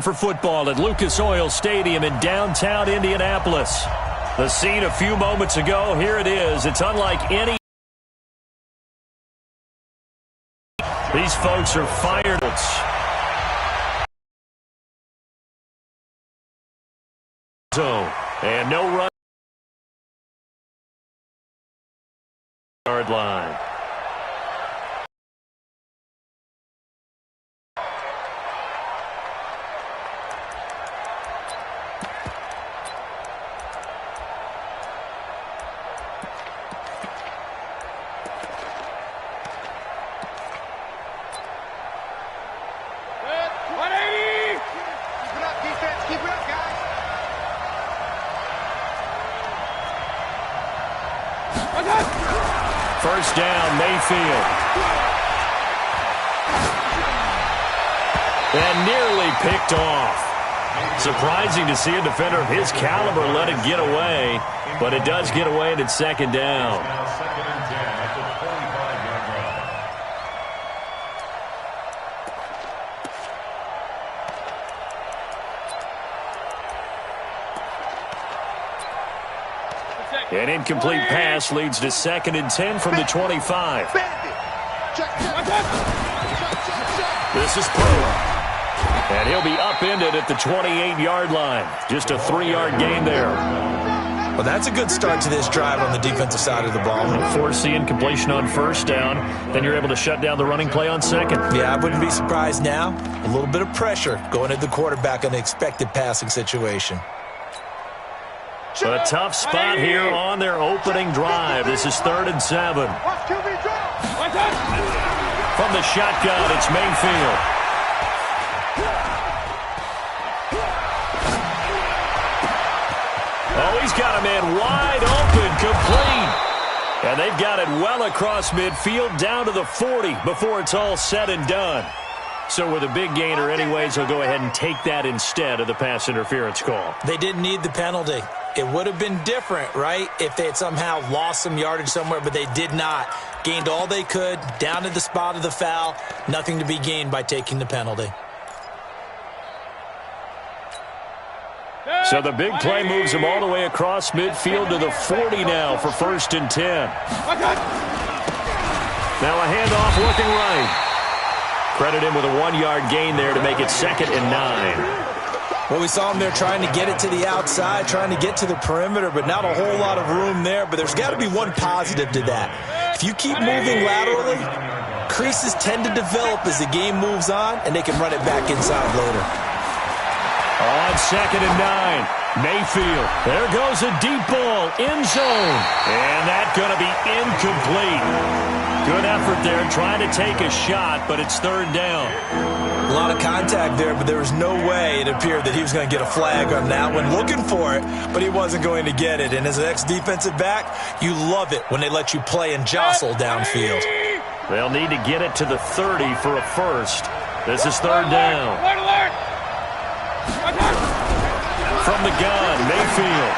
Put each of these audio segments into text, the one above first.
For football at Lucas Oil Stadium in downtown Indianapolis. The scene a few moments ago, here it is. It's unlike any. These folks are fired. And no run. Yard line. First down, Mayfield. And nearly picked off. Surprising to see a defender of his caliber let it get away, but it does get away and it's second down. An incomplete pass leads to 2nd and 10 from the 25. This is Pearl. And he'll be upended at the 28-yard line. Just a 3-yard gain there. Well, that's a good start to this drive on the defensive side of the ball. Force the incompletion on first down. Then you're able to shut down the running play on second. Yeah, I wouldn't be surprised now. A little bit of pressure going at the quarterback in the expected passing situation. A tough spot here on their opening drive. This is 3rd and 7. From the shotgun, it's Mayfield. Oh, he's got a man wide open, complete. And they've got it well across midfield, down to the 40 before it's all said and done. So with a big gainer anyways, they'll go ahead and take that instead of the pass interference call. They didn't need the penalty. It would have been different, right, if they had somehow lost some yardage somewhere, but they did not. Gained all they could, down to the spot of the foul. Nothing to be gained by taking the penalty. So the big play moves them all the way across midfield to the 40 now for 1st and 10. Now a handoff looking right. Credit him with a 1-yard gain there to make it 2nd and 9. Well, we saw him there trying to get it to the outside, trying to get to the perimeter, but not a whole lot of room there. But there's got to be one positive to that. If you keep moving laterally, creases tend to develop as the game moves on, and they can run it back inside later. On 2nd and 9, Mayfield. There goes a deep ball, end zone. And that's going to be incomplete. Good effort there, trying to take a shot, but it's 3rd down. A lot of contact there, but there was no way it appeared that he was going to get a flag on that one. Looking for it, but he wasn't going to get it. And as an ex-defensive back, you love it when they let you play and jostle downfield. They'll need to get it to the 30 for a first. This is 3rd down. From the gun, Mayfield.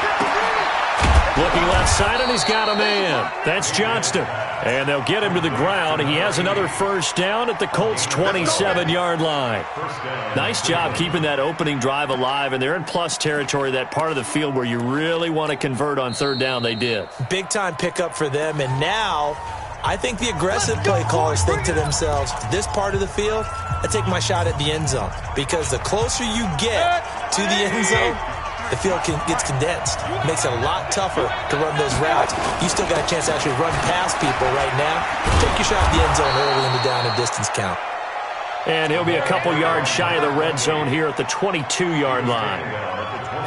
Looking left side, and he's got a man. That's Johnston. And they'll get him to the ground. He has another first down at the Colts' 27-yard line. Nice job keeping that opening drive alive, and they're in plus territory, that part of the field where you really want to convert on 3rd down. They did. Big-time pickup for them, and now I think the aggressive play callers think to themselves, this part of the field, I take my shot at the end zone. Because the closer you get to the end zone, the field gets condensed. Makes it a lot tougher to run those routes. You still got a chance to actually run past people right now. Take your shot at the end zone early in the down and distance count. And he'll be a couple yards shy of the red zone here at the 22-yard line.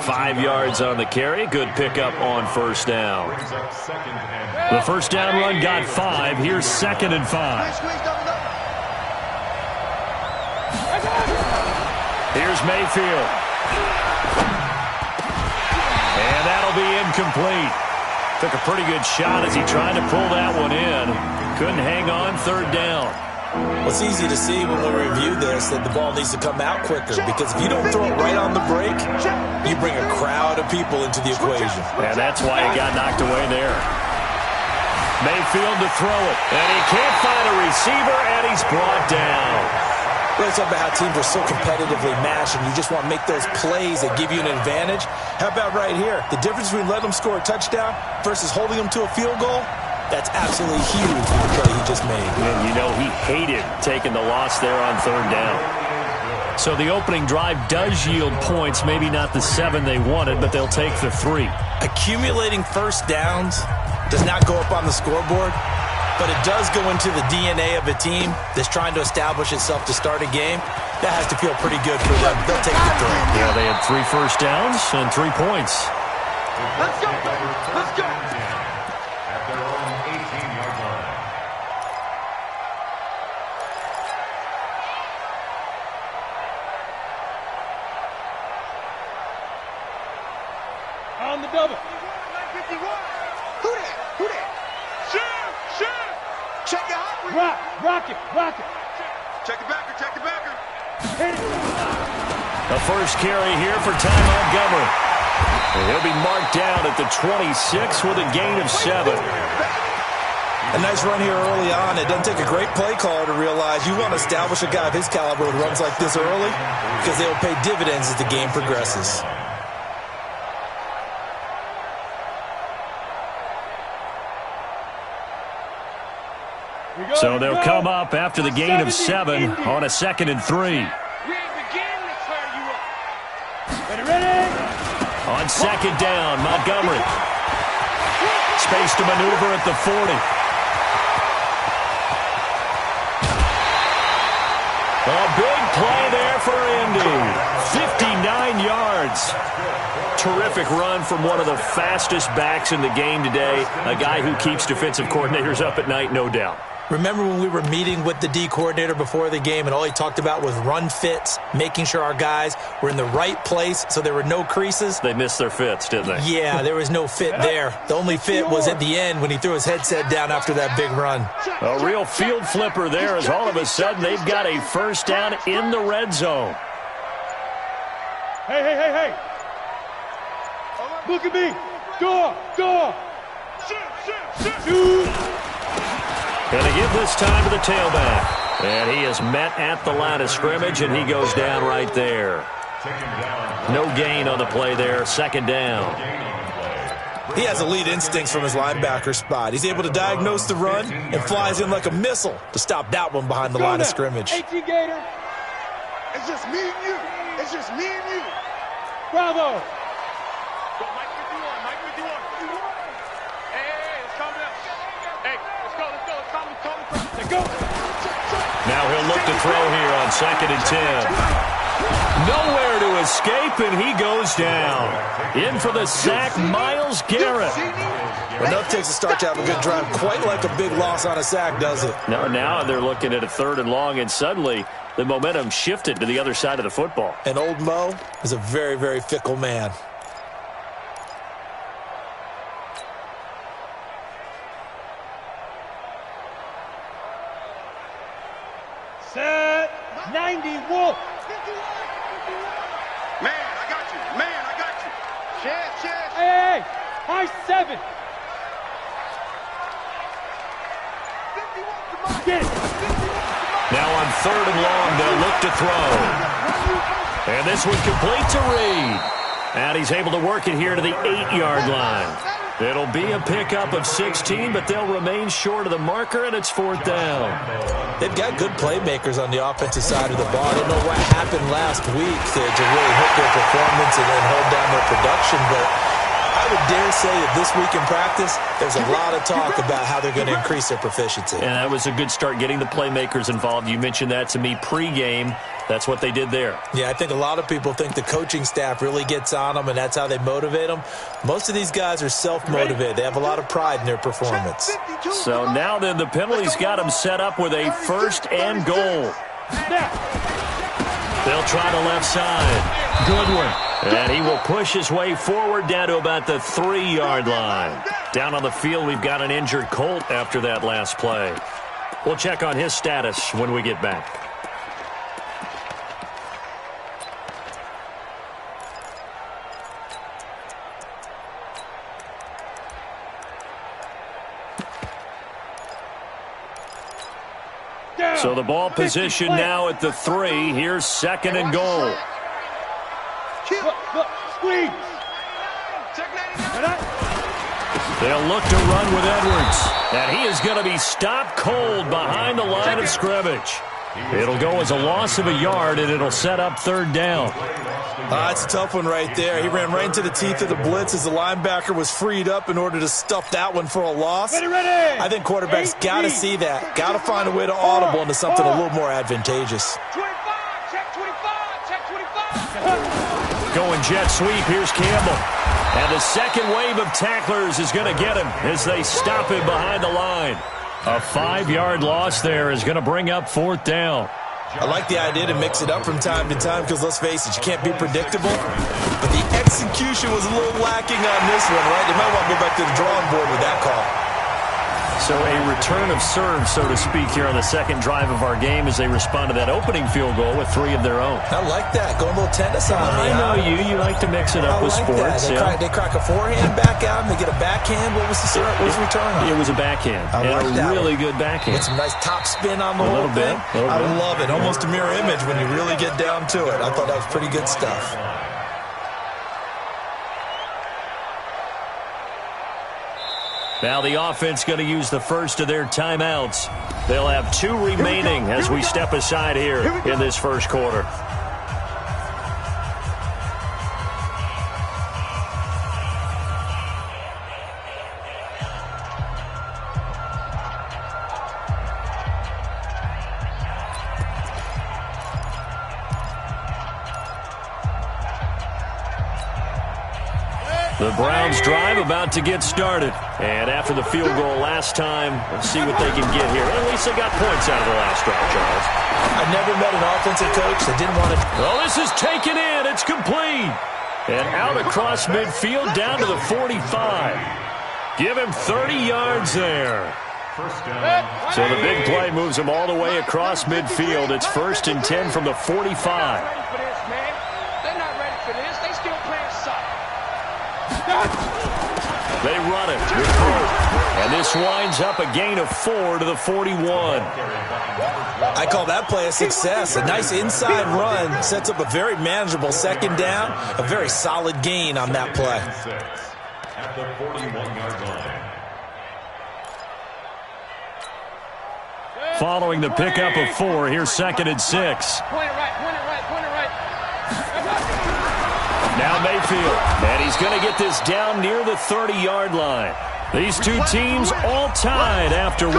5 yards on the carry. Good pickup on first down. The first down run got 5. Here's 2nd and 5. Here's Mayfield. And that'll be incomplete. Took a pretty good shot as he tried to pull that one in. Couldn't hang on, 3rd down. Well, it's easy to see when we review this that the ball needs to come out quicker, because if you don't throw it right on the break, you bring a crowd of people into the equation. And that's why it got knocked away there. Mayfield to throw it. And he can't find a receiver, and he's brought down. Really talking about how teams are so competitively matched and you just want to make those plays that give you an advantage. How about right here? The difference between letting them score a touchdown versus holding them to a field goal, that's absolutely huge with the play he just made. And you know he hated taking the loss there on third down. So the opening drive does yield points, maybe not the 7 they wanted, but they'll take the 3. Accumulating first downs does not go up on the scoreboard, but it does go into the DNA of a team that's trying to establish itself to start a game. That has to feel pretty good for them. They'll take the 3. Yeah, they had 3 first downs and 3 points. Let's go, baby. Let's go. At their own 18-yard line. On the double. 51. Who that? Who that? Shoot. Check your hopper. Rock it. Check the backer. Hit it. The first carry here for Ty Montgomery. And he'll be marked down at the 26 with a gain of 7. A nice run here early on. It doesn't take a great play caller to realize you want to establish a guy of his caliber who runs like this early because they will pay dividends as the game progresses. So they'll come up after the gain of 7 on a 2nd and 3. We ain't beginning to clear you up. Ready? On 2nd down, Montgomery. Space to maneuver at the 40. A big play there for Indy. 59 yards. Terrific run from one of the fastest backs in the game today. A guy who keeps defensive coordinators up at night, no doubt. Remember when we were meeting with the D coordinator before the game and all he talked about was run fits, making sure our guys were in the right place so there were no creases? They missed their fits, didn't they? Yeah, there was no fit there. The only fit was at the end when he threw his headset down after that big run. A real field flipper there as all of a sudden they've got a first down in the red zone. Hey. Look at me. Door. Shoot. Going to give this time to the tailback. And he is met at the line of scrimmage, and he goes down right there. No gain on the play there, 2nd down. He has elite instincts from his linebacker spot. He's able to diagnose the run and flies in like a missile to stop that one behind the line of scrimmage. AT Gator. It's just me and you. Bravo. Go, Mike 51. Hey, let's calm down. Hey, let's go. Calm down. Let's go. Now he'll look to throw here on 2nd and 10. Nowhere to escape, and he goes down. In for the sack, Myles Garrett. Enough takes a start to have a good drive. Quite like a big loss on a sack, does it? Now they're looking at a 3rd and long, and suddenly the momentum shifted to the other side of the football. And old Mo is a very, very fickle man. Set. 90 Wolf. Man, I got you. Chance. Hey. High 7. Get it. Now on 3rd and long, they'll look to throw. And this one complete to Reed. And he's able to work it here to the 8-yard line. It'll be a pickup of 16, but they'll remain short of the marker, and it's 4th down. They've got good playmakers on the offensive side of the ball. I don't know what happened last week to really hit their performance and hold down their production, but I would dare say that this week in practice, there's a lot of talk about how they're going to increase their proficiency. And that was a good start, getting the playmakers involved. You mentioned that to me pregame. That's what they did there. Yeah, I think a lot of people think the coaching staff really gets on them, and that's how they motivate them. Most of these guys are self-motivated. They have a lot of pride in their performance. So now then, the penalty's got them set up with a 1st and goal. They'll try the left side. Good one. And he will push his way forward down to about the 3-yard line. Down on the field, we've got an injured Colt after that last play. We'll check on his status when we get back. So the ball position now at the 3. Here's 2nd and goal. Squeeze. They'll look to run with Edwards. And he is going to be stopped cold behind the line of scrimmage. It'll go as a loss of a yard, and it'll set up 3rd down. It's a tough one right there. He ran right into the teeth of the blitz as the linebacker was freed up in order to stuff that one for a loss. Ready. I think quarterbacks got to see that. Got to find a way to audible into something a little more advantageous. 25, check 25, check 25. Going jet sweep, here's Campbell. And the second wave of tacklers is going to get him as they stop him behind the line. A 5-yard loss there is going to bring up 4th down. I like the idea to mix it up from time to time because, let's face it, you can't be predictable. But the execution was a little lacking on this one, right? They might want to go back to the drawing board with that call. So a return of serve, so to speak, here on the second drive of our game as they respond to that opening field goal with 3 of their own. I like that. Going a little tennis on me. I know you like to mix it up with sports. They crack a forehand back out and they get a backhand. What was the return on? It was a backhand. And a really good backhand. With some nice top spin on the whole thing. I love it. Almost a mirror image when you really get down to it. I thought that was pretty good stuff. Now the offense going to use the first of their timeouts. They'll have 2 remaining as we step aside here in this first quarter. The Browns drive about to get started. And after the field goal last time, we'll see what they can get here. At least they got points out of the last drive, Charles. I've never met an offensive coach that didn't want to... Well, this is taken in. It's complete. And out across midfield down to the 45. Give him 30 yards there. So the big play moves him all the way across midfield. It's 1st and 10 from the 45. They run it with Hope. And this winds up a gain of 4 to the 41. I call that play a success. A nice inside run sets up a very manageable 2nd down. A very solid gain on that play. At the 41-yard line. Following the pickup of 4, here's 2nd and 6. Point it right, point it right, point it right. Now Mayfield, and he's going to get this down near the 30-yard line. These 2 teams all tied after 1.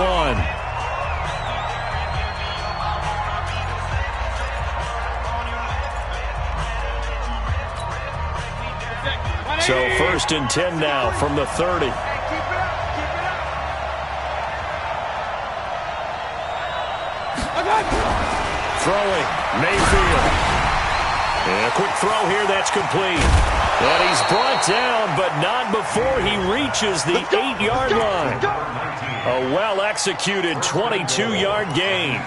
So 1st and 10 now from the 30. Throwing, Mayfield. And a quick throw here, that's complete. And he's brought down, but not before he reaches the 8-yard line. A well-executed 22-yard gain.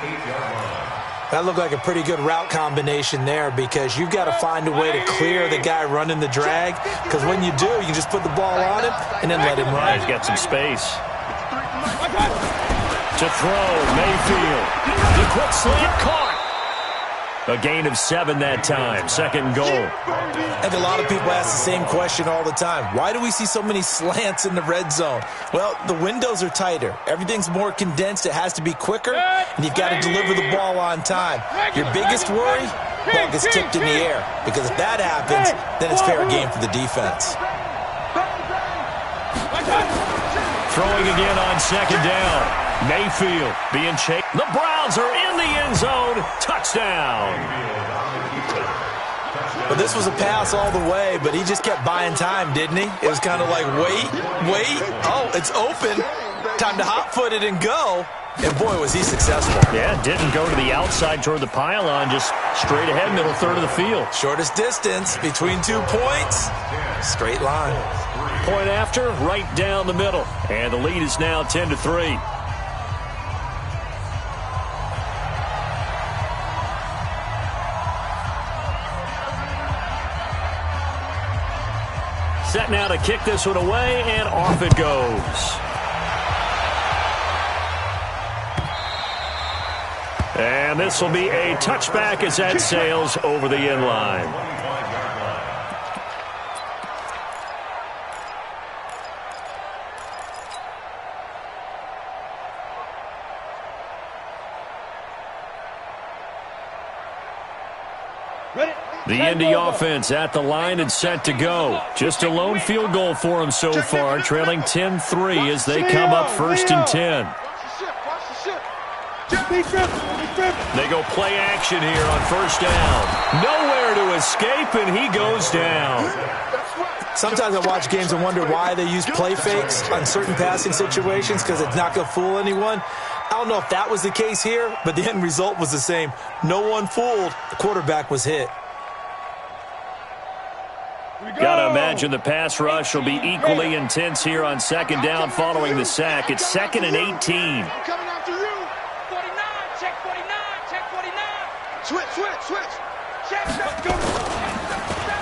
That looked like a pretty good route combination there because you've got to find a way to clear the guy running the drag, because when you do, you can just put the ball on him and then let him run. He's got some space. To throw, Mayfield. The quick slant caught. A gain of 7 that time. 2nd goal. I think a lot of people ask the same question all the time. Why do we see so many slants in the red zone? Well, the windows are tighter. Everything's more condensed. It has to be quicker, and you've got to deliver the ball on time. Your biggest worry? Ball gets tipped in the air, because if that happens, then it's fair game for the defense. Throwing again on 2nd down. Mayfield being chased. The Browns are in the end zone. Touchdown. But this was a pass all the way, but he just kept buying time, didn't he? It was kind of like, wait. Oh, it's open. Time to hot-foot it and go. And, boy, was he successful. Yeah, didn't go to the outside toward the pylon, just straight ahead, middle third of the field. Shortest distance between 2 points. Straight line. Point after, right down the middle. And the lead is now 10-3. Set now to kick this one away, and off it goes. And this will be a touchback as that sails over the end line. The Indy offense at the line and set to go. Just a lone field goal for them so far, trailing 10-3 as they come up 1st and 10. They go play action here on 1st down. Nowhere to escape, and he goes down. Sometimes I watch games and wonder why they use play fakes on certain passing situations, because it's not going to fool anyone. I don't know if that was the case here, but the end result was the same. No one fooled. The quarterback was hit. Gotta imagine the pass rush will be equally intense here on 2nd down following the sack. It's 2nd and 18. Coming after you. 49, check 49, check 49. Switch. Check.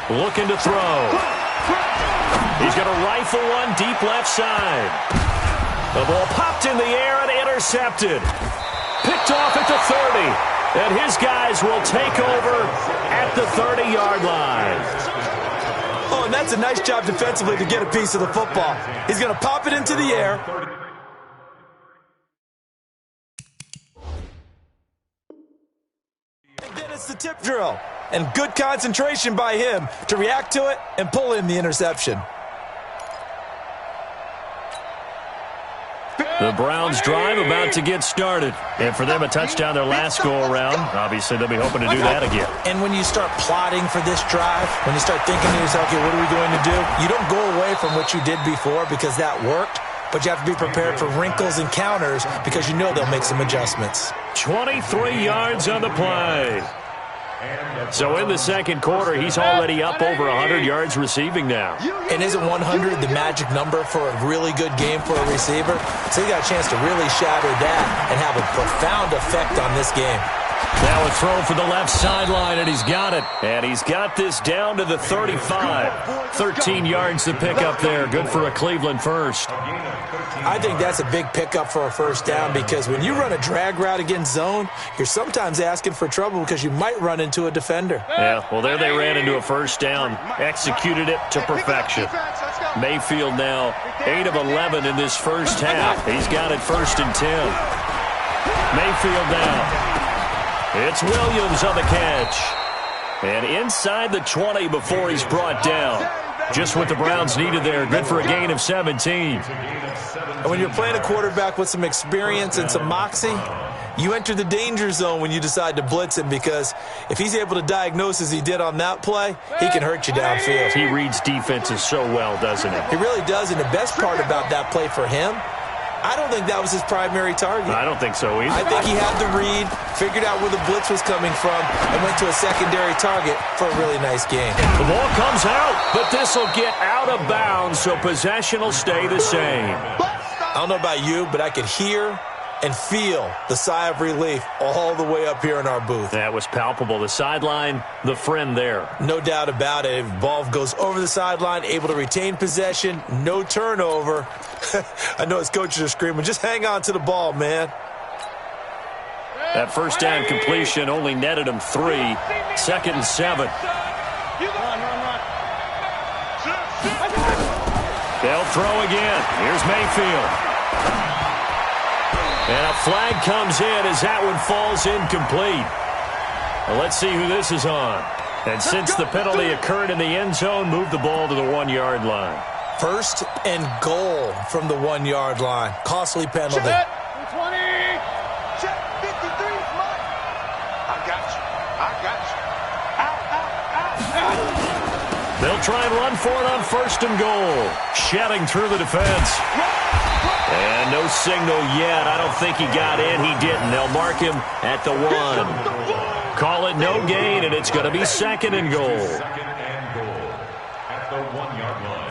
Looking to throw. He's going to rifle one deep left side. The ball popped in the air and intercepted. Picked off at the 30. And his guys will take over at the 30-yard line. Oh, and that's a nice job defensively to get a piece of the football. He's going to pop it into the air. And then it's the tip drill. And good concentration by him to react to it and pull in the interception. The Browns drive about to get started. And for them, a touchdown their last go-around. Obviously, they'll be hoping to do that again. And when you start plotting for this drive, when you start thinking to yourself, okay, what are we going to do? You don't go away from what you did before because that worked, but you have to be prepared for wrinkles and counters because you know they'll make some adjustments. 23 yards on the play. So in the 2nd quarter, he's already up over 100 yards receiving now. And isn't 100 the magic number for a really good game for a receiver? So he got a chance to really shatter that and have a profound effect on this game. Now a throw for the left sideline, and he's got it. And he's got this down to the 35. 13 yards to pick up there. Good for a Cleveland first. I think that's a big pickup for a 1st down because when you run a drag route against zone, you're sometimes asking for trouble because you might run into a defender. Yeah, well, there they ran into a 1st down. Executed it to perfection. Mayfield now 8 of 11 in this 1st half. He's got it 1st and 10. Mayfield now. It's Williams on the catch. And inside the 20 before he's brought down. Just what the Browns needed there. Good for a gain of 17. And when you're playing a quarterback with some experience and some moxie, you enter the danger zone when you decide to blitz him because if he's able to diagnose as he did on that play, he can hurt you downfield. He reads defenses so well, doesn't he? He really does, and the best part about that play for him, I don't think that was his primary target. I don't think so either. I think he had the read, figured out where the blitz was coming from, and went to a secondary target for a really nice game. The ball comes out, but this will get out of bounds, so possession will stay the same. I don't know about you, but I could hear and feel the sigh of relief all the way up here in our booth. That was palpable. The sideline, the friend there. No doubt about it. If ball goes over the sideline, able to retain possession, no turnover. I know his coaches are screaming, just hang on to the ball, man. That 1st down completion only netted him 3. 2nd and 7. They'll throw again. Here's Mayfield. And a flag comes in as that one falls incomplete. Well, let's see who this is on. And since the penalty occurred in the end zone, move the ball to the 1-yard line. 1st and goal from the 1-yard line. Costly penalty. 20. Check 53. I got you. They'll try and run for it on 1st and goal. Shedding through the defense. And no signal yet. I don't think he got in. He didn't. They'll mark him at the 1. Call it no gain, and it's going to be 2nd and goal. 2nd and goal at the 1-yard line.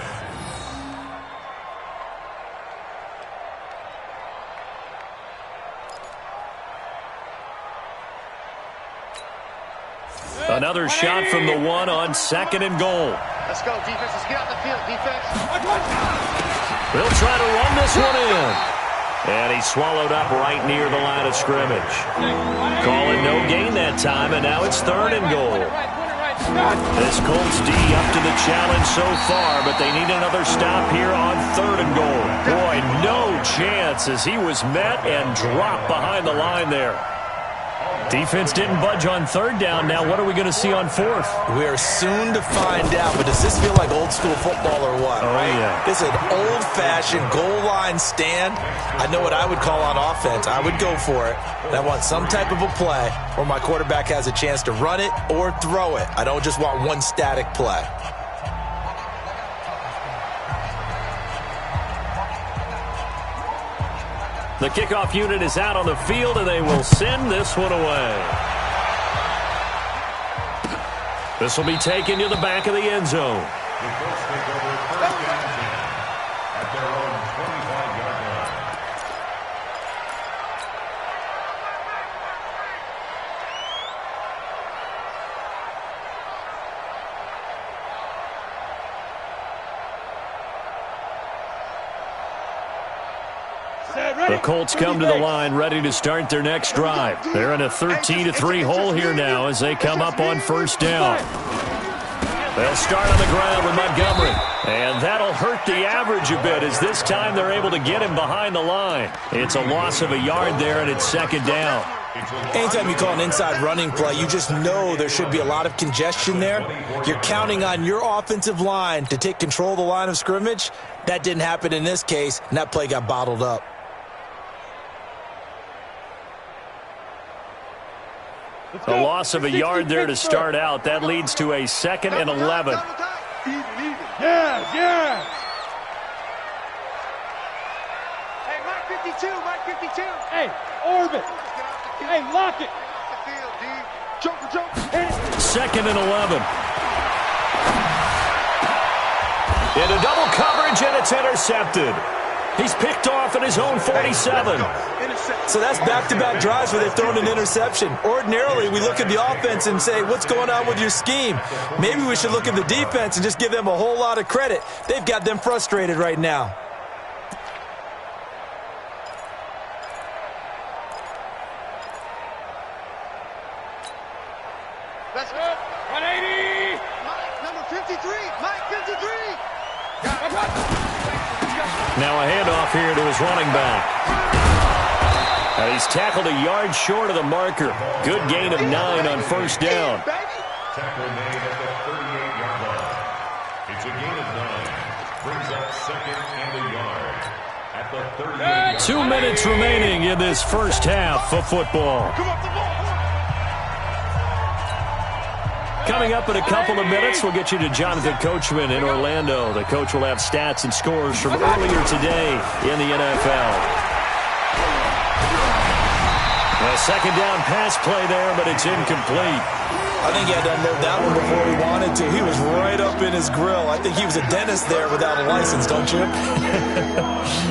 Another shot from the 1 on 2nd and goal. Let's go, defense. Let's get out the field, defense. They'll try to run this one in. And he's swallowed up right near the line of scrimmage. Call it no gain that time, and now it's 3rd and goal. This Colts D up to the challenge so far, but they need another stop here on 3rd and goal. Boy, no chance as he was met and dropped behind the line there. Defense didn't budge on 3rd down. Now what are we going to see on 4th? We are soon to find out, but does this feel like old school football or what? Oh, yeah. This is an old-fashioned goal line stand. I know what I would call on offense. I would go for it. And I want some type of a play where my quarterback has a chance to run it or throw it. I don't just want one static play. The kickoff unit is out on the field, and they will send this one away. This will be taken to the back of the end zone. The Colts take over 1st and 10 at their own 25-yard line. The Colts come to the line ready to start their next drive. They're in a 13-3 hole here now as they come up on 1st down. They'll start on the ground with Montgomery. And that'll hurt the average a bit as this time they're able to get him behind the line. It's a loss of a yard there, and it's 2nd down. Anytime you call an inside running play, you just know there should be a lot of congestion there. You're counting on your offensive line to take control of the line of scrimmage. That didn't happen in this case, and that play got bottled up. A loss of a yard there to start out. That leads to a 2nd and 11. Yeah. Hey, Mike 52, Mike 52. Hey, orbit. Hey, lock it. Joker. 2nd and 11. Into double coverage, and it's intercepted. He's picked off at his own 47. So that's back-to-back drives where they've thrown an interception. Ordinarily, we look at the offense and say, what's going on with your scheme? Maybe we should look at the defense and just give them a whole lot of credit. They've got them frustrated right now. That's good. 180. Mike, number 53. Mike 53. Now a handoff here to his running back. And he's tackled a yard short of the marker. Good gain of 9 on 1st down. Tackle made at the 38-yard line. It's a gain of 9. Brings up 2nd and a yard at the 38-yard line. 2 minutes remaining in this first half of football. Coming up in a couple of minutes, we'll get you to Jonathan Coachman in Orlando. The coach will have stats and scores from earlier today in the NFL. A 2nd down pass play there, but it's incomplete. I think he had to unload that one before he wanted to. He was right up in his grill. I think he was a dentist there without a license, don't you?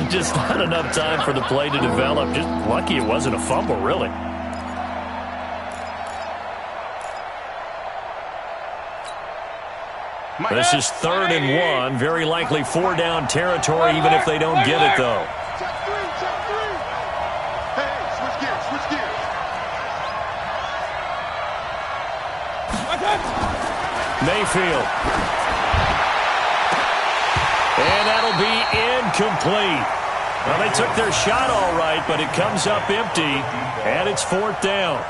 Just not enough time for the play to develop. Just lucky it wasn't a fumble, really. This is 3rd and 1. Very likely 4-down territory, even if they don't get it, though. Check three. Hey, switch gears. Mayfield. And that'll be incomplete. Well, they took their shot all right, but it comes up empty, and it's 4th down.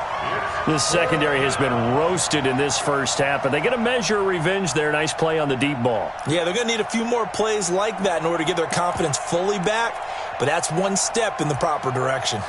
This secondary has been roasted in this first half, but they get a measure of revenge there. Nice play on the deep ball. Yeah, they're going to need a few more plays like that in order to get their confidence fully back, but that's one step in the proper direction.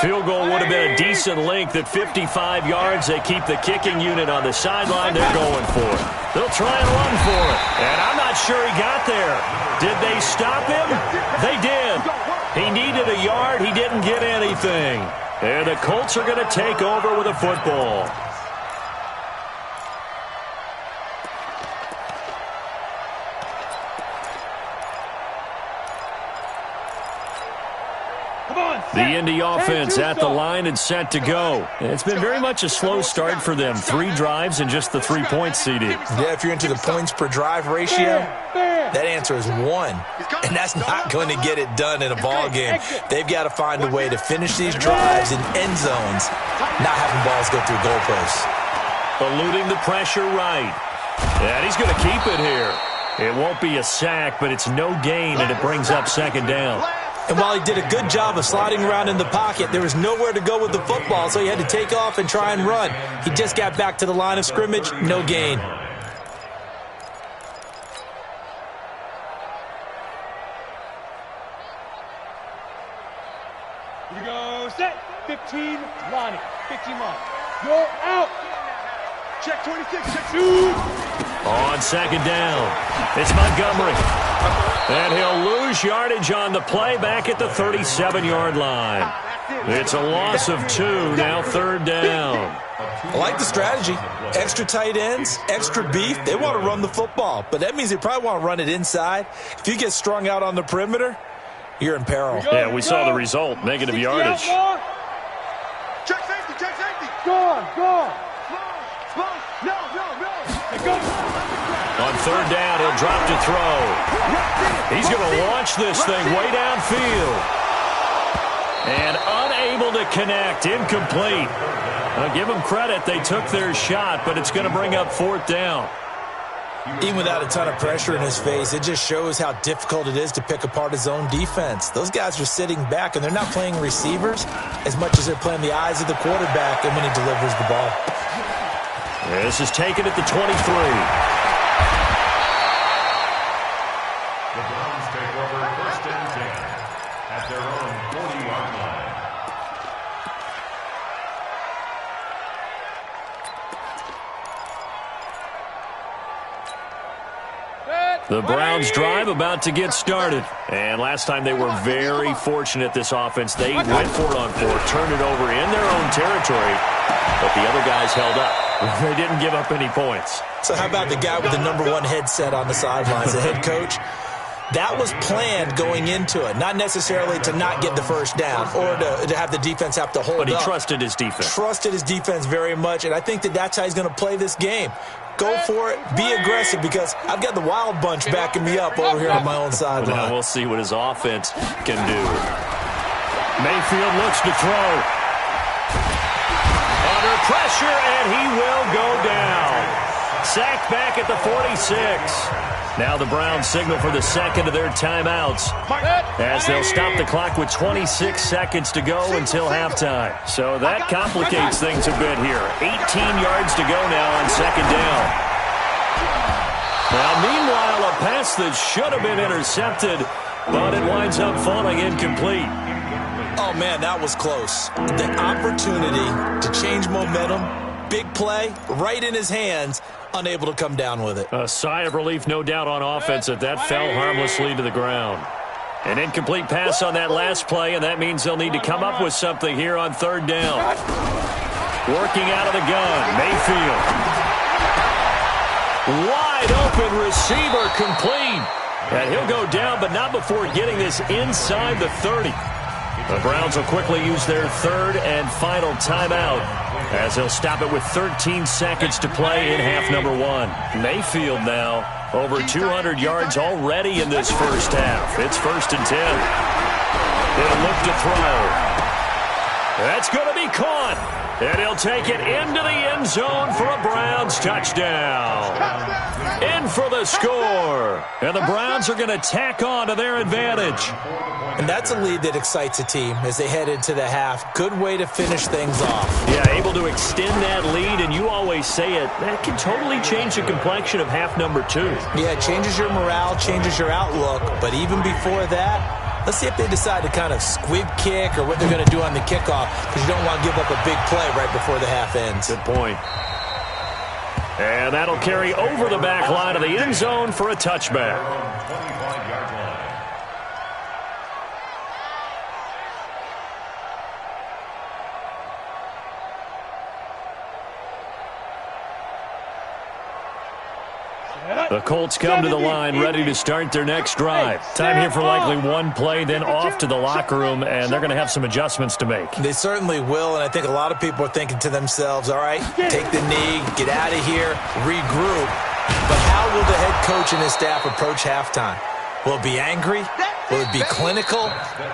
Field goal would have been a decent length at 55 yards. They keep the kicking unit on the sideline. They're going for it. They'll try and run for it. And I'm not sure he got there. Did they stop him? They did. He needed a yard. He didn't get anything. And the Colts are going to take over with a football. The Indy offense at the line and set to go. It's been very much a slow start for them. 3 drives and just the 3-point CD. Yeah, if you're into the points per drive ratio, that answer is 1. And that's not going to get it done in a ball game. They've got to find a way to finish these drives in end zones, not having balls go through goalposts. Eluding the pressure right. And he's going to keep it here. It won't be a sack, but it's no gain, and it brings up 2nd down. And while he did a good job of sliding around in the pocket, there was nowhere to go with the football, so he had to take off and try and run. He just got back to the line of scrimmage, no gain. Here we go, set, 15, Lonnie, 15 line. Go out. Check 26, check 2. On 2nd down, it's Montgomery. And he'll lose yardage on the play back at the 37-yard line. It's a loss of 2, now 3rd down. I like the strategy. Extra tight ends, extra beef. They want to run the football, but that means they probably want to run it inside. If you get strung out on the perimeter, you're in peril. Yeah, we saw the result, negative yardage. Check safety. Gone. Slow. No. Go. On 3rd down, he'll drop to throw. He's going to launch this thing way downfield. And unable to connect, incomplete. I'll give them credit, they took their shot, but it's going to bring up 4th down. Even without a ton of pressure in his face, it just shows how difficult it is to pick apart his own defense. Those guys are sitting back, and they're not playing receivers as much as they're playing the eyes of the quarterback and when he delivers the ball. This is taken at the 23. The Browns take over 1st and 10 at their own 40-yard line. The Browns drive about to get started. And last time they were very fortunate, this offense. They went for it on 4th, turned it over in their own territory, but the other guys held up. They didn't give up any points. So how about the guy with the #1 headset on the sidelines, the head coach? That was planned going into it, not necessarily to not get the 1st down or to have the defense have to hold up. But he trusted his defense. Trusted his defense very much, and I think that's how he's going to play this game. Go for it, be aggressive, because I've got the wild bunch backing me up over here on my own sideline. Now we'll see what his offense can do. Mayfield looks to throw. Under pressure, and he will go down. Sacked back at the 46. Now the Browns signal for the 2nd of their timeouts as they'll stop the clock with 26 seconds to go until halftime. So that complicates things a bit here. 18 yards to go now on 2nd down. Now, meanwhile, a pass that should have been intercepted, but it winds up falling incomplete. Oh, man, that was close. The opportunity to change momentum, big play, right in his hands, unable to come down with it. A sigh of relief, no doubt, on offense that fell harmlessly to the ground. An incomplete pass on that last play, and that means they'll need to come up with something here on 3rd down. Working out of the gun, Mayfield. Wide open receiver, complete. And he'll go down, but not before getting this inside the 30. The Browns will quickly use their 3rd and final timeout as they'll stop it with 13 seconds to play in half number 1. Mayfield now over 200 yards already in this first half. It's 1st and 10. He'll look to throw. That's going to be caught. And he'll take it into the end zone for a Browns touchdown. In for the score. And the Browns are going to tack on to their advantage. And that's a lead that excites a team as they head into the half. Good way to finish things off. Yeah, able to extend that lead, and you always say it, that can totally change the complexion of half number 2. Yeah, it changes your morale, changes your outlook. But even before that, let's see if they decide to kind of squib kick or what they're going to do on the kickoff, because you don't want to give up a big play right before the half ends. Good point. And that'll carry over the back line of the end zone for a touchback. 25-yard line. Set up. The Colts come to the line ready to start their next drive. Time here for likely one play, then off to the locker room, and they're going to have some adjustments to make. They certainly will, and I think a lot of people are thinking to themselves, all right, take the knee, get out of here, regroup. But how will the head coach and his staff approach halftime? Will it be angry? Will it be clinical?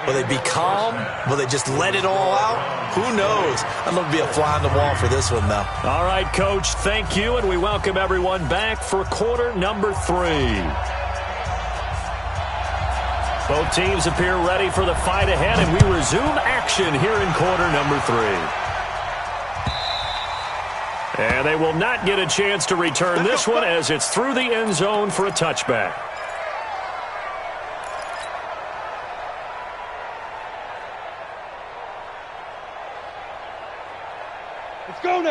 Will they be calm? Will they just let it all out? Who knows? I'm going to be a fly on the wall for this one, though. All right, Coach, thank you, and we welcome everyone back for quarter number 3. Both teams appear ready for the fight ahead, and we resume action here in quarter number 3. And they will not get a chance to return this one as it's through the end zone for a touchback.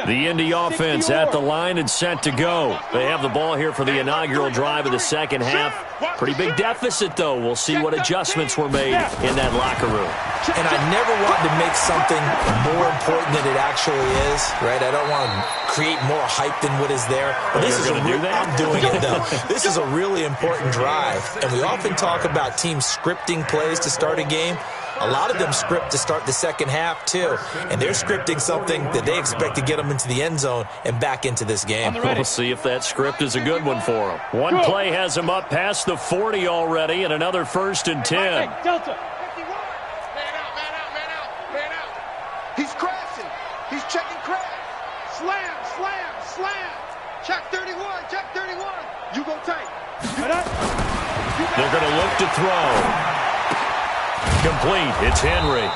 The Indy offense at the line and set to go. They have the ball here for the inaugural drive of the second half. Pretty big deficit, though. We'll see what adjustments were made in that locker room. And I never want to make something more important than it actually is, right? I don't want to create more hype than what is there. But this is I'm doing it, though. This is a really important drive. And we often talk about teams scripting plays to start a game. A lot of them script to start the second half, too. And they're scripting something that they expect to get them into the end zone and back into this game. We'll see if that script is a good one for them. One play has them up past the 40 already, and another 1st and 10. Delta. 51. Man out, man out, man out, man out. He's crashing. He's checking crash. Slam, slam, slam. Check 31, check 31. You go tight. They're going to look to throw. Complete. It's Henry.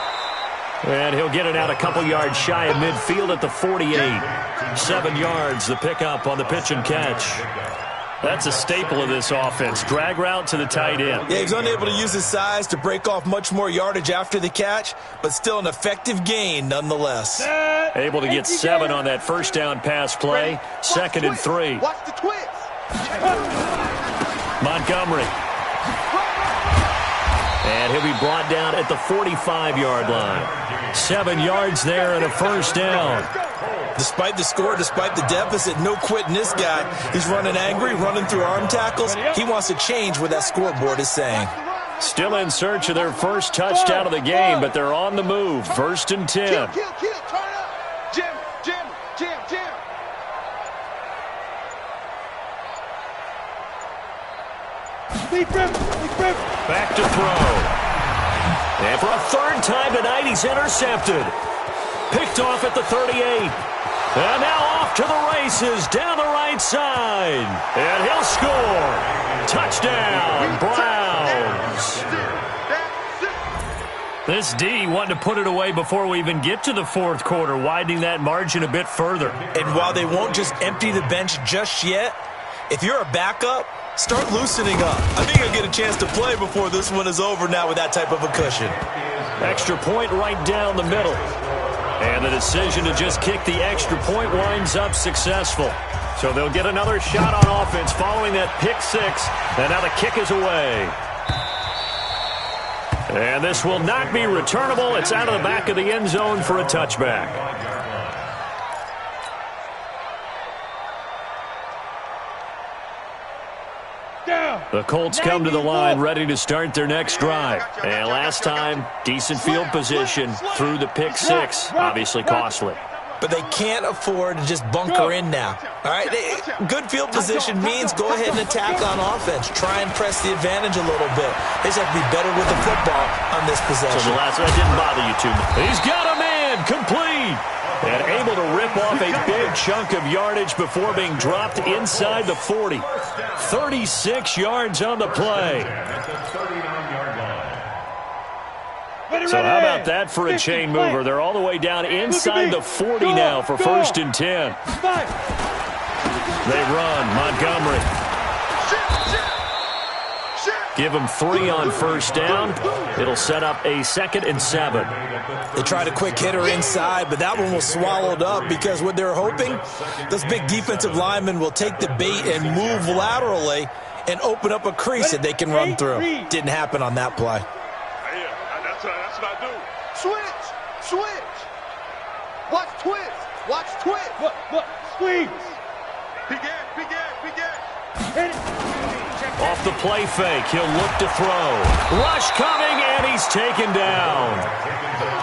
And he'll get it out a couple yards shy of midfield at the 48. 7 yards, the pickup on the pitch and catch. That's a staple of this offense. Drag route to the tight end. Yeah, he's unable to use his size to break off much more yardage after the catch, but still an effective gain nonetheless. Able to get 7 on that first down pass play. 2nd and 3. Watch the twist. Montgomery. And he'll be brought down at the 45-yard line. 7 yards there and a first down. Despite the score, despite the deficit, no quitting this guy. He's running angry, running through arm tackles. He wants to change what that scoreboard is saying. Still in search of their first touchdown of the game, but they're on the move. 1st and 10. Kill, turn up. Jim. Back to throw. And for a 3rd time tonight, he's intercepted. Picked off at the 38. And now off to the races down the right side. And he'll score. Touchdown, Browns. This D wanting to put it away before we even get to the 4th quarter, widening that margin a bit further. And while they won't just empty the bench just yet, if you're a backup, start loosening up. I think you'll get a chance to play before this one is over now with that type of a cushion. Extra point right down the middle. And the decision to just kick the extra point winds up successful. So they'll get another shot on offense following that pick 6. And now the kick is away. And this will not be returnable. It's out of the back of the end zone for a touchback. The Colts come to the line ready to start their next drive. And last time, decent field position through the pick 6. Obviously costly. But they can't afford to just bunker in now. All right, good field position means go ahead and attack on offense. Try and press the advantage a little bit. They just have to be better with the football on this possession. So the last one didn't bother you too much. He's got a man, complete. And able to rip off a big chunk of yardage before being dropped inside the 40. 36 yards on the play. So how about that for a chain mover? They're all the way down inside the 40 now for 1st and 10. They run. Montgomery. Give them 3 on first down. It'll set up a 2nd and 7. They tried a quick hitter inside, but that one was swallowed up because what they're hoping, those big defensive linemen will take the bait and move laterally and open up a crease that they can run through. Didn't happen on that play. Yeah, that's what I do. Switch. Watch twist. Look. Squeeze. Big ass. Off the play fake, he'll look to throw. Rush coming, and he's taken down.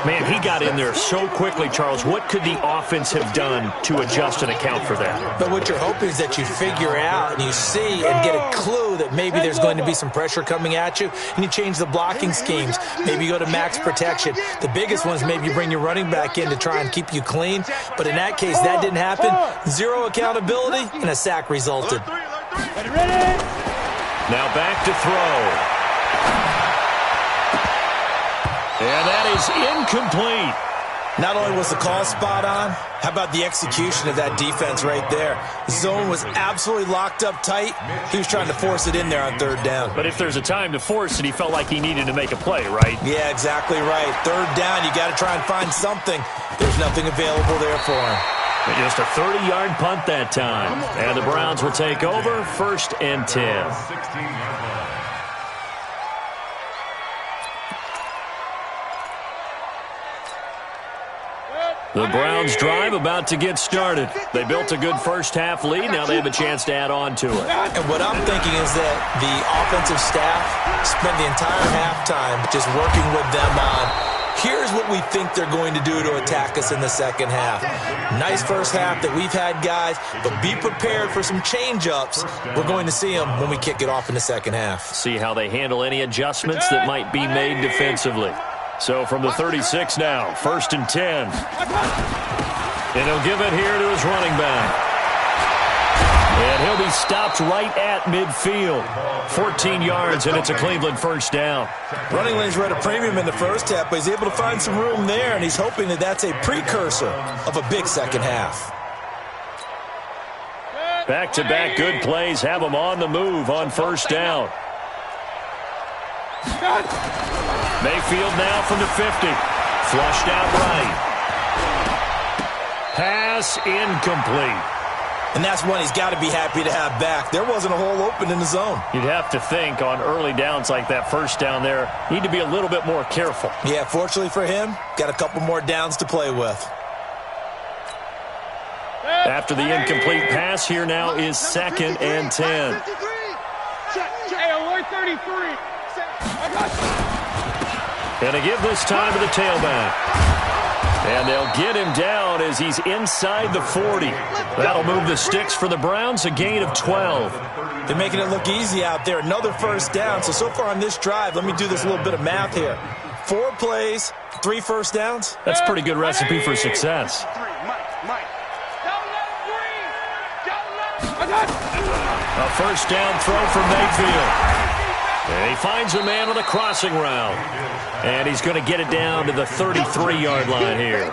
Man, he got in there so quickly, Charles. What could the offense have done to adjust and account for that? But what you're hoping is that you figure out and you see and get a clue that maybe there's going to be some pressure coming at you, and you change the blocking schemes. Maybe you go to max protection. The biggest one is maybe you bring your running back in to try and keep you clean. But in that case, that didn't happen. Zero accountability, and a sack resulted. Now back to throw. And that is incomplete. Not only was the call spot on, how about the execution of that defense right there? The zone was absolutely locked up tight. He was trying to force it in there on third down. But if there's a time to force it, he felt like he needed to make a play, right? Yeah, exactly right. Third down, you got to try and find something. There's nothing available there for him. Just a 30-yard punt that time. And the Browns will take over, 1st and 10. The Browns drive about to get started. They built a good first-half lead. Now they have a chance to add on to it. And what I'm thinking is that the offensive staff spent the entire halftime just working with them on, here's what we think they're going to do to attack us in the second half. Nice first half that we've had, guys, but be prepared for some change-ups. We're going to see them when we kick it off in the second half. See how they handle any adjustments that might be made defensively. So from the 36 now, 1st and 10. And he'll give it here to his running back. And he'll be stopped right at midfield. 14 yards, and it's a Cleveland first down. Running lanes were at a premium in the first half, but he's able to find some room there, and he's hoping that that's a precursor of a big second half. Back-to-back good plays have him on the move on first down. Mayfield now from the 50. Flushed out right. Pass incomplete. And that's one he's got to be happy to have back. There wasn't a hole open in the zone. You'd have to think on early downs like that first down there, need to be a little bit more careful. Yeah, fortunately for him, got a couple more downs to play with. After the incomplete pass, here now is 2nd and 10. Hey, 33. And a give this time to the tailback. And they'll get him down as he's inside the 40. That'll move the sticks for the Browns, a gain of 12. They're making it look easy out there. Another first down. So far on this drive, let me do this little bit of math here. 4 plays, 3 first downs. That's a pretty good recipe for success. A first down throw from Mayfield. And he finds a man on a crossing route. And he's going to get it down to the 33-yard line here.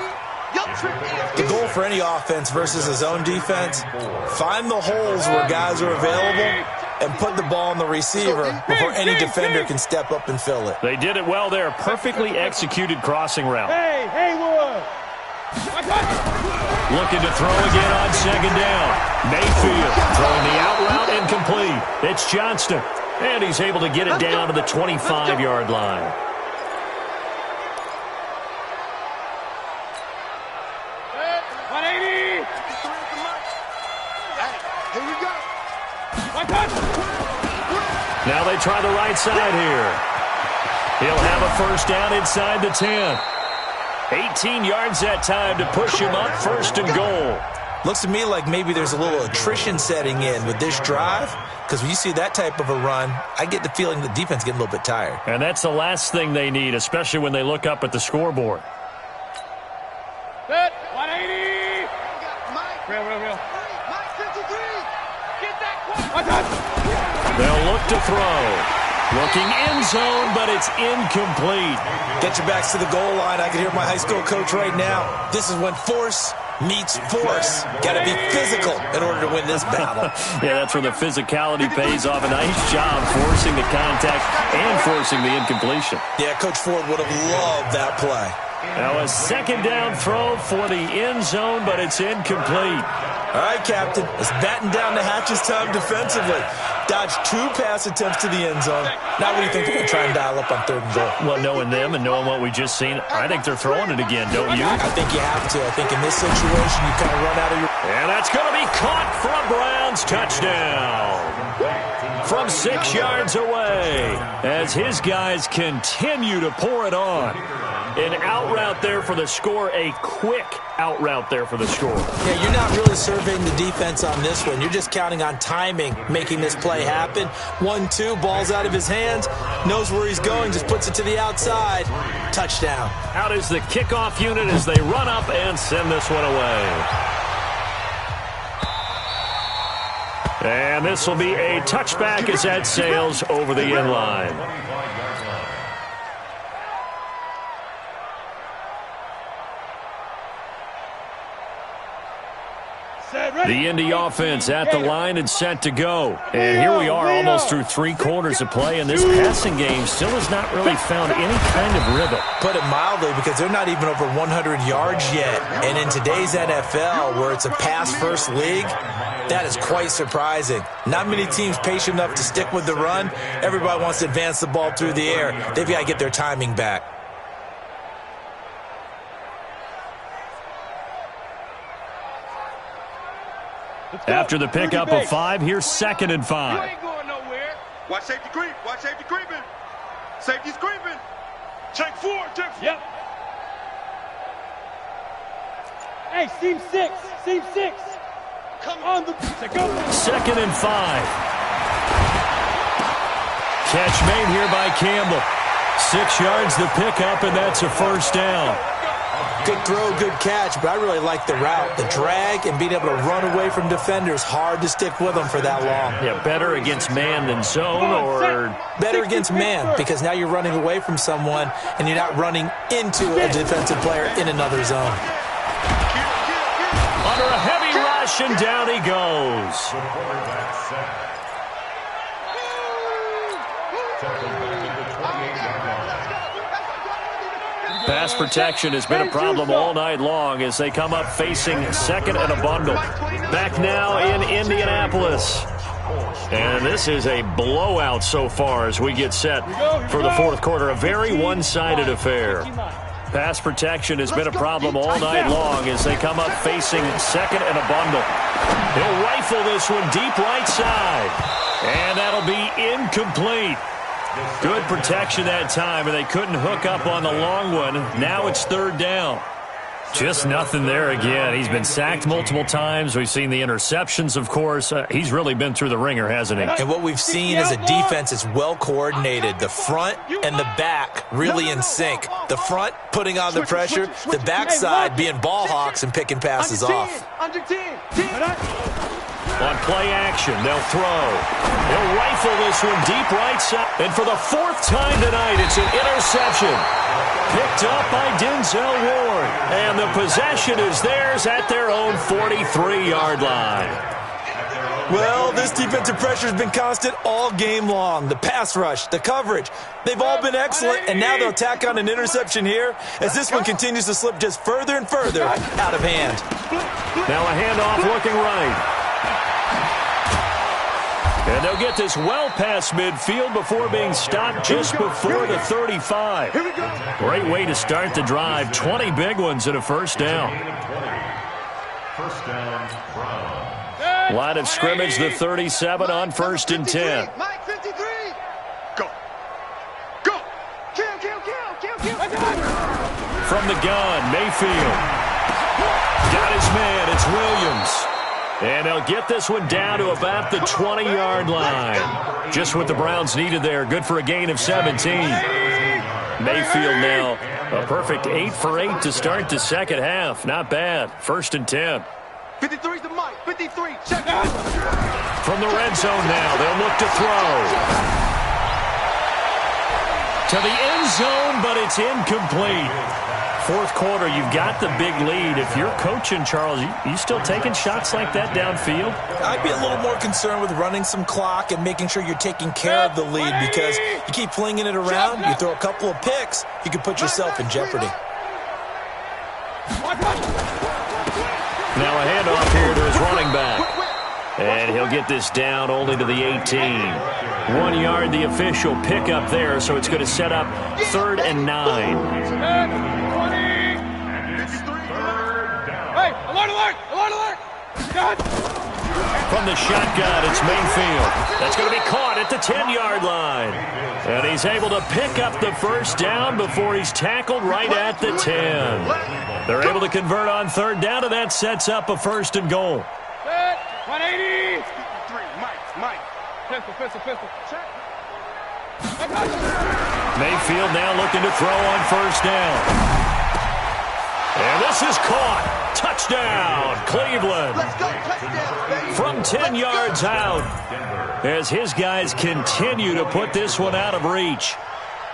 The goal for any offense versus a zone defense, find the holes where guys are available and put the ball on the receiver before any defender can step up and fill it. They did it well there. Perfectly executed crossing route. Hey, Haywood. Looking to throw again on 2nd down. Mayfield throwing the out route incomplete. It's Johnston. And he's able to get it down to the 25-yard line. Here we go. Now they try the right side here. He'll have a first down inside the 10. 18 yards that time to push him up 1st and goal. Looks to me like maybe there's a little attrition setting in with this drive, because when you see that type of a run, I get the feeling the defense getting a little bit tired. And that's the last thing they need, especially when they look up at the scoreboard. 180. Real. Mike 53. Get that. They'll look to throw. Looking end zone, but it's incomplete. Get your backs to the goal line. I can hear my high school coach right now. This is when force meets force. Got to be physical in order to win this battle. Yeah, that's where the physicality pays off. A nice job forcing the contact and forcing the incompletion. Yeah, Coach Ford would have loved that play. Now a 2nd down throw for the end zone, but it's incomplete. All right, Captain. Let's batten down the hatches time defensively. Dodged 2 pass attempts to the end zone. Now what do you think they're going to try and dial up on 3rd and goal? Well, knowing them and knowing what we just seen, I think they're throwing it again, don't you? I think you have to. I think in this situation, you kind of run out of your... And that's going to be caught for a Browns touchdown. From 6 yards away, as his guys continue to pour it on. An out route there for the score, a quick out route there for the score. Yeah, you're not really surveying the defense on this one. You're just counting on timing, making this play happen. 1-2, ball's out of his hands, knows where he's going, just puts it to the outside. Touchdown. Out is the kickoff unit as they run up and send this one away. And this will be a touchback as that sails over the end line. The Indy offense at the line and set to go. And here we are almost through 3 quarters of play, and this passing game still has not really found any kind of rhythm. Put it mildly, because they're not even over 100 yards yet. And in today's NFL, where it's a pass-first league, that is quite surprising. Not many teams patient enough to stick with the run. Everybody wants to advance the ball through the air. They've got to get their timing back. After the pickup of 5, here's 2nd and 5. You ain't going nowhere. Watch safety creep. Watch safety creeping. Safety's creeping. Check 4. Check 4. Yep. Hey, seam 6. Seam 6. Come on, the go. 2nd and 5. Catch made here by Campbell. 6 yards the pickup, and that's a first down. Good throw, good catch, but I really like the route. The drag and being able to run away from defenders, hard to stick with them for that long. Yeah, better against man than zone, or... Better against man, because now you're running away from someone and you're not running into a defensive player in another zone. Under a heavy rush, and down he goes. Pass protection has been a problem all night long as they come up facing 2nd and a bundle. Back now in Indianapolis. And this is a blowout so far as we get set for the 4th quarter. A very one-sided affair. Pass protection has been a problem all night long as they come up facing 2nd and a bundle. He'll rifle this one deep right side. And that'll be incomplete. Good protection that time, and they couldn't hook up on the long one. Now it's 3rd down. Just nothing there again. He's been sacked multiple times. We've seen the interceptions, of course. He's really been through the ringer, hasn't he? And what we've seen is a defense that's well coordinated. The front and the back really in sync. The front putting on the pressure, the backside being ball hawks and picking passes off. Under 10. On play action, they'll throw. They'll rifle this one deep right side. And for the 4th time tonight, it's an interception. Picked up by Denzel Ward. And the possession is theirs at their own 43-yard line. Well, this defensive pressure has been constant all game long. The pass rush, the coverage, they've all been excellent, and now they'll tack on an interception here as this one continues to slip just further and further out of hand. Now a handoff looking right. And they'll get this well past midfield before being stopped just before the 35. Great way to start the drive. 20 big ones and a first down. First down, Brown. Line of scrimmage, the 37 on 1st and 10. Mike 53. Go. Go. Kill. From the gun, Mayfield. Got his man, it's Williams. And they'll get this one down to about the 20-yard line. Just what the Browns needed there. Good for a gain of 17. Mayfield now a perfect 8 for 8 to start the 2nd half. Not bad. 1st and 10. 53's the Mike. 53. Check. From the red zone now, they'll look to throw. To the end zone, but it's incomplete. 4th quarter, you've got the big lead. If you're coaching, Charles, you still taking shots like that downfield? I'd be a little more concerned with running some clock and making sure you're taking care of the lead, because you keep flinging it around, you throw a couple of picks, you can put yourself in jeopardy. Now a handoff here to his running back. And he'll get this down only to the 18. 1 yard, the official pickup there, so it's going to set up 3rd and 9. Hey, alert, alert, alert, alert! God. From the shotgun, it's Mayfield. That's going to be caught at the 10-yard line. And he's able to pick up the first down before he's tackled right at the 10. They're able to convert on 3rd down, and that sets up a 1st and goal. 180. 3, Mike. Pistol. Check. Mayfield now looking to throw on 1st down. And this is caught. Touchdown, Cleveland. Let's go, touchdown, baby. From 10 yards out, as his guys continue to put this one out of reach.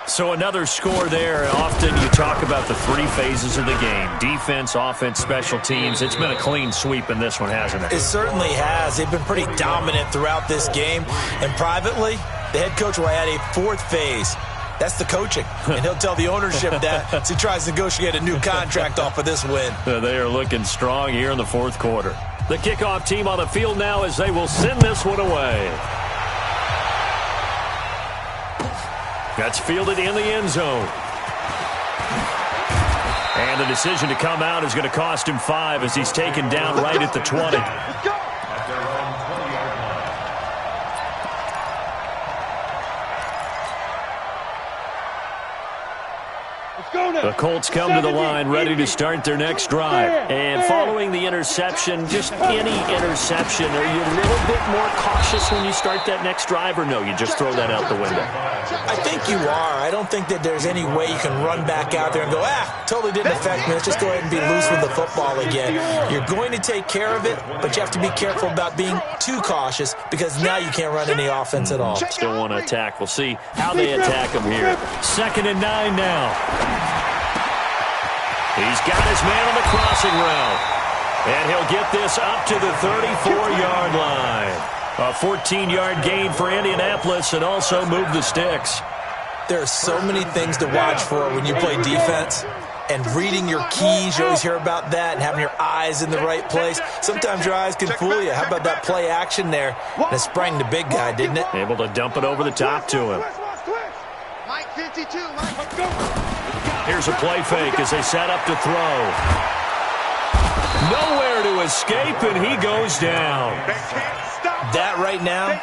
So another score there. Often you talk about the 3 phases of the game: defense, offense, special teams. It's been a clean sweep in this one, hasn't it? It certainly has. They've been pretty dominant throughout this game. And privately, the head coach will add a 4th phase. That's the coaching. And he'll tell the ownership that as he tries to negotiate a new contract off of this win. They are looking strong here in the 4th quarter. The kickoff team on the field now as they will send this one away. That's fielded in the end zone. And the decision to come out is going to cost him 5 as he's taken down right at the 20. Let's go. The Colts come to the line ready to start their next drive. And following the interception, just any interception, are you a little bit more cautious when you start that next drive, or no, you just throw that out the window? I think you are. I don't think that there's any way you can run back out there and go, totally didn't affect me. Let's just go ahead and be loose with the football again. You're going to take care of it, but you have to be careful about being too cautious because now you can't run any offense at all. Still want to attack. We'll see how they attack him here. 2nd and 9 now. He's got his man on the crossing route. And he'll get this up to the 34-yard line. A 14-yard gain for Indianapolis and also move the sticks. There are so many things to watch for when you play defense. And reading your keys, you always hear about that, and having your eyes in the right place. Sometimes your eyes can fool you. How about that play action there? And it sprang the big guy, didn't it? Able to dump it over the top to him. Mike 52, Mike. Let's go. Here's a play fake as they set up to throw. Nowhere to escape, and he goes down. That right now,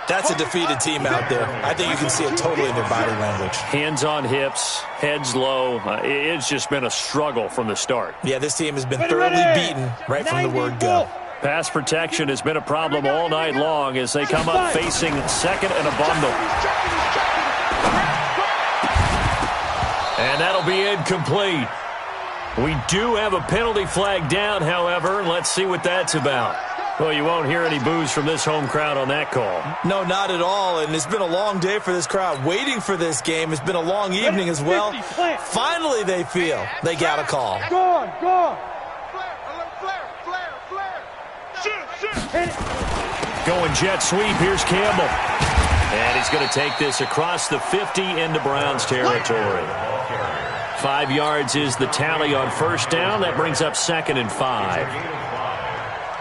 that's a defeated team out there. I think you can see it totally in their body language. Hands on hips, heads low. It's just been a struggle from the start. Yeah, this team has been thoroughly beaten right from the word go. Pass protection has been a problem all night long as they come up facing 2nd and a bundle. And that'll be incomplete. We do have a penalty flag down, however. Let's see what that's about. Well, you won't hear any boos from this home crowd on that call. No, not at all. And it's been a long day for this crowd. Waiting for this game. It's been a long evening as well. Finally, they feel they got a call. Go on. Going jet sweep. Here's Campbell. And he's going to take this across the 50 into Browns territory. 5 yards is the tally on 1st down. That brings up 2nd and 5.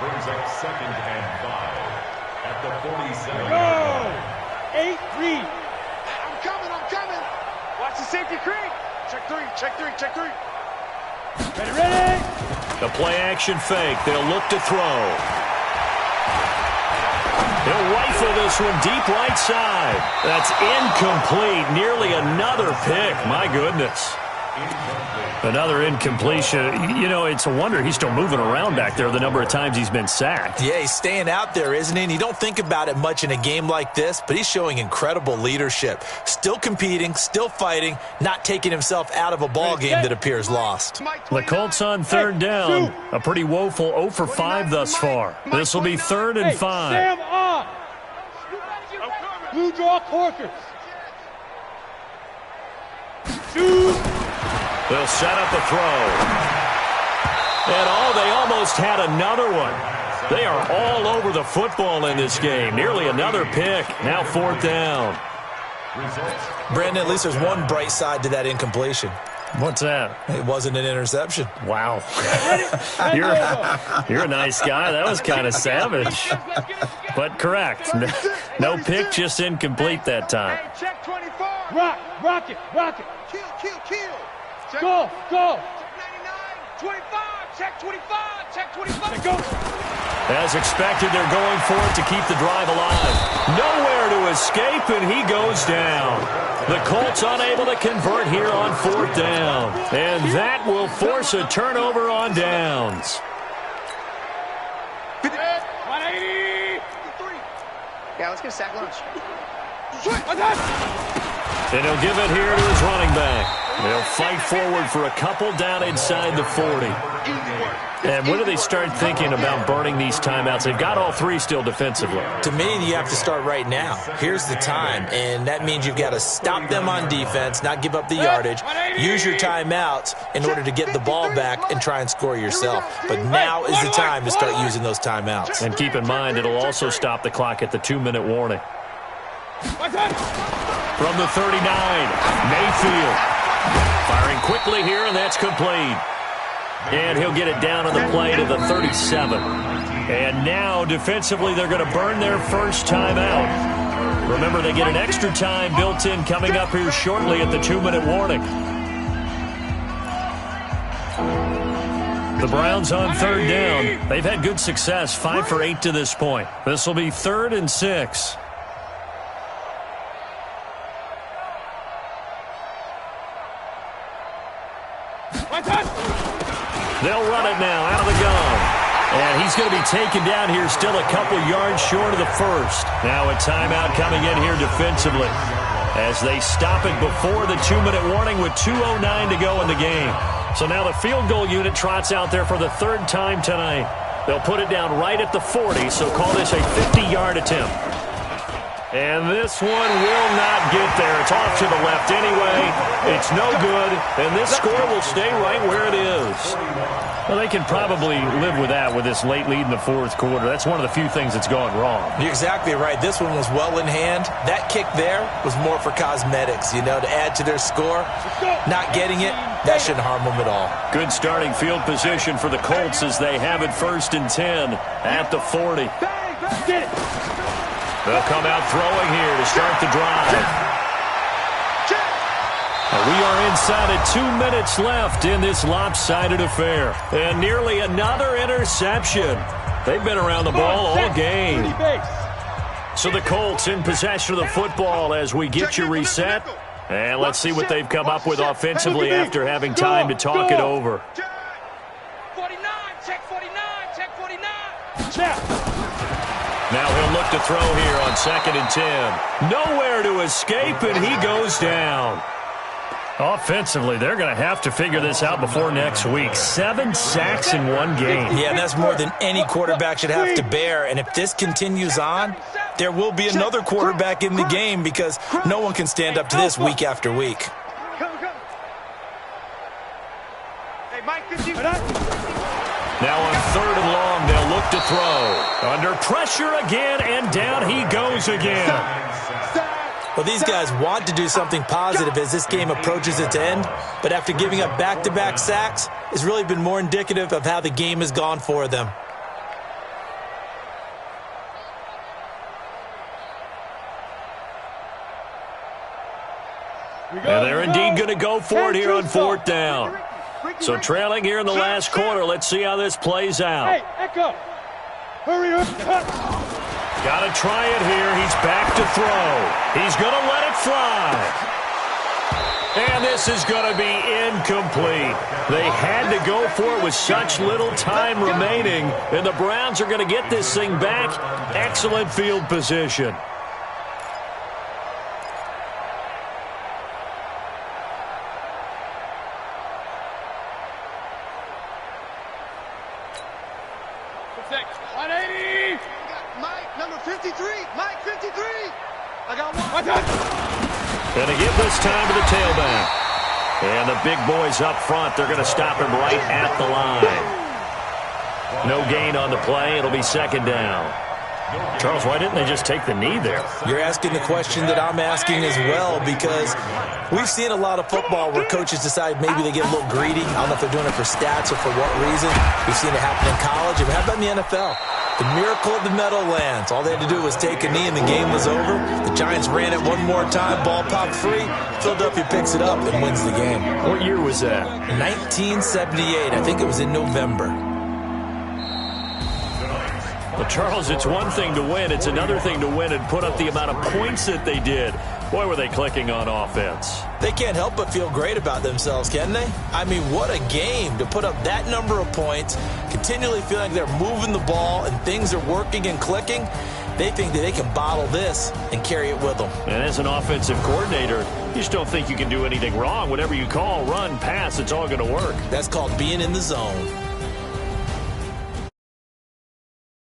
Brings up 2nd and 5 at the 47. Go. 8-3. I'm coming. Watch the safety creep. Check three. Ready. The play action fake. They'll look to throw. He'll rifle this one deep right side. That's incomplete. Nearly another pick. My goodness. Another incompletion. You know, it's a wonder he's still moving around back there the number of times he's been sacked. Yeah, he's staying out there, isn't he? And you don't think about it much in a game like this, but he's showing incredible leadership. Still competing, still fighting, not taking himself out of a ball game that appears lost. The Colts on 3rd down. A pretty woeful 0 for 5 thus far. This will be 3rd and 5. Sam on. Blue draw quarters. Shoot. They'll set up a throw. And they almost had another one. They are all over the football in this game. Nearly another pick. Now 4th down. Brandon, at least there's one bright side to that incompletion. What's that? It wasn't an interception. Wow. You're a nice guy. That was kind of savage. But correct. No pick, just incomplete that time. Hey, check 24. Rock it. Kill. Check Go. 99, 25. Check 25. Check 25. Go. As expected, they're going for it to keep the drive alive. Nowhere to escape, and he goes down. The Colts unable to convert here on 4th down. And that will force a turnover on downs. 180. Yeah, let's get a sack lunch. And he'll give it here to his running back. They'll fight forward for a couple down inside the 40. And when do they start thinking about burning these timeouts? They've got all three still defensively. To me, you have to start right now. Here's the time, and that means you've got to stop them on defense, not give up the yardage, use your timeouts in order to get the ball back and try and score yourself. But now is the time to start using those timeouts. And keep in mind, it'll also stop the clock at the 2-minute warning. From the 39, Mayfield. Firing quickly here, and that's complete. And he'll get it down on the play to the 37. And now, defensively, they're going to burn their first timeout. Remember, they get an extra time built in coming up here shortly at the 2-minute warning. The Browns on 3rd down. They've had good success, 5 for 8 to this point. This will be 3rd and 6. They'll run it now out of the gun. And he's going to be taken down here still a couple yards short of the first. Now a timeout coming in here defensively as they stop it before the 2-minute warning with 2:09 to go in the game. So now the field goal unit trots out there for the 3rd time tonight. They'll put it down right at the 40, so call this a 50-yard attempt. And this one will not get there. It's off to the left anyway. It's no good, and this score will stay right where it is. Well, they can probably live with that with this late lead in the 4th quarter. That's one of the few things that's gone wrong. You're exactly right. This one was well in hand. That kick there was more for cosmetics, to add to their score. Not getting it, that shouldn't harm them at all. Good starting field position for the Colts as they have it 1st and 10 at the 40. They'll come out throwing here to start the drive. We are inside of 2 minutes left in this lopsided affair. And nearly another interception. They've been around the ball all game. So the Colts in possession of the football as we get you reset. And let's see what they've come up with offensively after having time to talk it over. 49, check 49, check 49. Now he'll look to throw here on 2nd and 10. Nowhere to escape, and he goes down. Offensively, they're going to have to figure this out before next week. 7 sacks in one game. Yeah, that's more than any quarterback should have to bear. And if this continues on, there will be another quarterback in the game because no one can stand up to this week after week. Hey, Mike, now on 3rd and long, they'll look to throw. Under pressure again, and down he goes again. Well, these guys want to do something positive as this game approaches its end, but after giving up back-to-back sacks, it's really been more indicative of how the game has gone for them. And they're indeed going to go for it here on 4th down. So trailing here in the last quarter, let's see how this plays out. Hey, Echo, hurry up. Got to try it here. He's back to throw. He's going to let it fly. And this is going to be incomplete. They had to go for it with such little time remaining. And the Browns are going to get this thing back. Excellent field position. Going to give this time to the tailback. And the big boys up front, they're going to stop him right at the line. No gain on the play. It'll be 2nd down. Charles, why didn't they just take the knee there? You're asking the question that I'm asking as well, because we've seen a lot of football where coaches decide maybe they get a little greedy. I don't know if they're doing it for stats or for what reason. We've seen it happen in college. How about in the NFL? The miracle of the Meadowlands. All they had to do was take a knee and the game was over. The Giants ran it one more time. Ball popped free. Philadelphia picks it up and wins the game. What year was that? 1978. I think it was in November. Well, Charles, it's one thing to win. It's another thing to win and put up the amount of points that they did. Boy, were they clicking on offense. They can't help but feel great about themselves, can they? I mean, what a game to put up that number of points, continually feeling like they're moving the ball and things are working and clicking. They think that they can bottle this and carry it with them. And as an offensive coordinator, you just don't think you can do anything wrong. Whatever you call, run, pass, it's all going to work. That's called being in the zone.